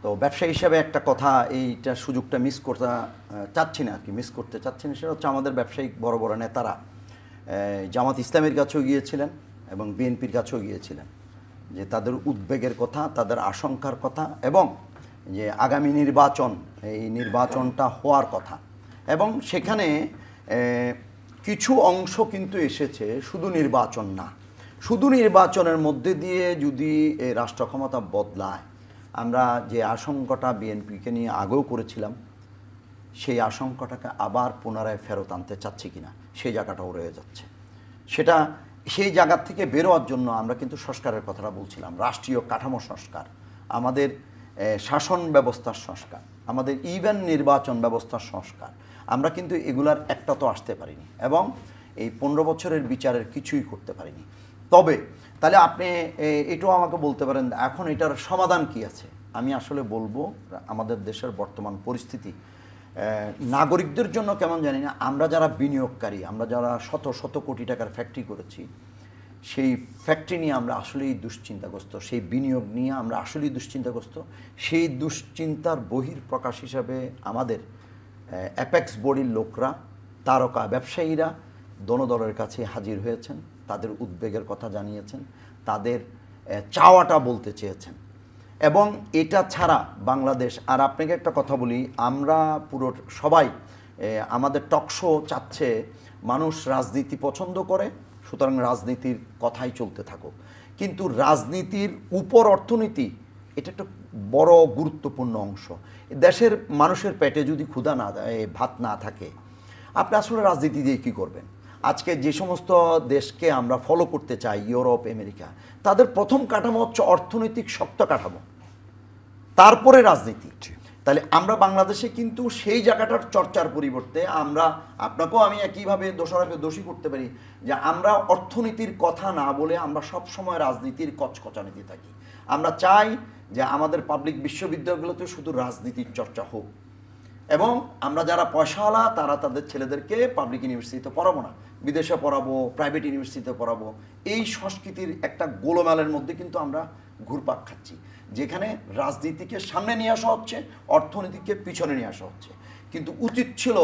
তো ব্যবসায়ী হিসাবে একটা কথা, এইটা সুযোগটা মিস করতে চাচ্ছি না আর কি, মিস করতে চাচ্ছি না। সেটা হচ্ছে আমাদের ব্যবসায়িক বড় বড় নেতারা জামাত ইসলামের কাছেও গিয়েছিলেন এবং বিএনপির কাছেও গিয়েছিলেন, যে তাদের উদ্বেগের কথা, তাদের আশঙ্কার কথা, এবং যে আগামী নির্বাচন, এই নির্বাচনটা হওয়ার কথা। এবং সেখানে কিছু অংশ কিন্তু এসেছে, শুধু নির্বাচন না, শুধু নির্বাচনের মধ্যে দিয়ে যদি এই রাষ্ট্র ক্ষমতা বদলায়, আমরা যে আশঙ্কাটা বিএনপিকে নিয়ে আগেও করেছিলাম, সেই আশঙ্কাটাকে আবার পুনরায় ফেরত আনতে চাচ্ছি কিনা, সেই জায়গাটাও রয়ে যাচ্ছে। সেটা সেই জায়গা থেকে বেরোয়ার জন্য আমরা কিন্তু সংস্কারের কথাটা বলছিলাম, রাষ্ট্রীয় কাঠামো সংস্কার, আমাদের শাসন ব্যবস্থার সংস্কার, আমাদের ইভেন নির্বাচন ব্যবস্থার সংস্কার। আমরা কিন্তু এগুলার একটা তো আসতে পারিনি, এবং এই 15 বছরের বিচারের কিছুই করতে পারিনি। তবে তাহলে আপনি এটাও আমাকে বলতে পারেন এখন এটার সমাধান কি আছে। আমি আসলে বলবো, আমাদের দেশের বর্তমান পরিস্থিতি নাগরিকদের জন্য কেমন জানি না, আমরা যারা বিনিয়োগকারী, আমরা যারা শত শত কোটি টাকার ফ্যাক্টরি করেছি, সেই ফ্যাক্টরি নিয়ে আমরা আসলেই দুশ্চিন্তাগ্রস্ত, সেই বিনিয়োগ নিয়ে আমরা আসলেই দুশ্চিন্তাগ্রস্ত। সেই দুশ্চিন্তার বহিঃপ্রকাশ হিসাবে আমাদের অ্যাপেক্স বডির লোকরা, তারকা ব্যবসায়ীরা দলের কাছে হাজির হয়েছেন, তাদের উদ্বেগের কথা জানিয়েছেন, তাদের চাওয়াটা বলতে চেয়েছেন। এবং এটা ছাড়া বাংলাদেশ, আর আপনাকে একটা কথা বলি, আমরা পুরো সবাই আমাদের টকশো চাচ্ছে মানুষ রাজনীতি পছন্দ করে, সুতরাং রাজনীতির কথাই চলতে থাকুক। কিন্তু রাজনীতির উপর অর্থনীতি, এটা একটা বড় গুরুত্বপূর্ণ অংশ। দেশের মানুষের পেটে যদি ক্ষুধা না দেয়, ভাত না থাকে, আপনি আসলে রাজনীতি দিয়ে কী করবেন? আজকে যে সমস্ত দেশকে আমরা ফলো করতে চাই, ইউরোপ, আমেরিকা, তাদের প্রথম কাঠামো হচ্ছে অর্থনৈতিক শক্ত কাঠামো, তারপরে রাজনীতি। তাহলে আমরা বাংলাদেশে কিন্তু সেই জায়গাটার চর্চার পরিবর্তে আমরা, আপনাকেও আমি একইভাবে দোষী করতে পারি, যে আমরা অর্থনীতির কথা না বলে আমরা সব সময় রাজনীতির কচকচানিতে থাকি। আমরা চাই যে আমাদের পাবলিক বিশ্ববিদ্যালয়গুলোতে শুধু রাজনীতির চর্চা হোক, এবং আমরা যারা পয়সাওয়ালা তারা তাদের ছেলেদেরকে পাবলিক ইউনিভার্সিটিতে পড়াবো না, বিদেশে পড়াবো, প্রাইভেট ইউনিভার্সিটিতে পড়াবো। এই সংস্কৃতির একটা গোলমালের মধ্যে কিন্তু আমরা ঘুরপাক খাচ্ছি, যেখানে রাজনীতিকে সামনে নিয়ে আসা হচ্ছে, অর্থনীতিকে পিছনে নিয়ে আসা হচ্ছে। কিন্তু উচিত ছিল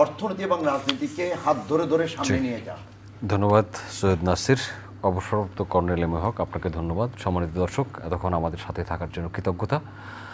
অর্থনীতি এবং রাজনীতিকে হাত ধরে ধরে সামনে নিয়ে যাওয়া। ধন্যবাদ সৈয়দ নাসির, অবসরপ্রাপ্ত কর্নেল এম এ হক, আপনাকে ধন্যবাদ। সম্মানিত দর্শক, এতক্ষণ আমাদের সাথে থাকার জন্য কৃতজ্ঞতা।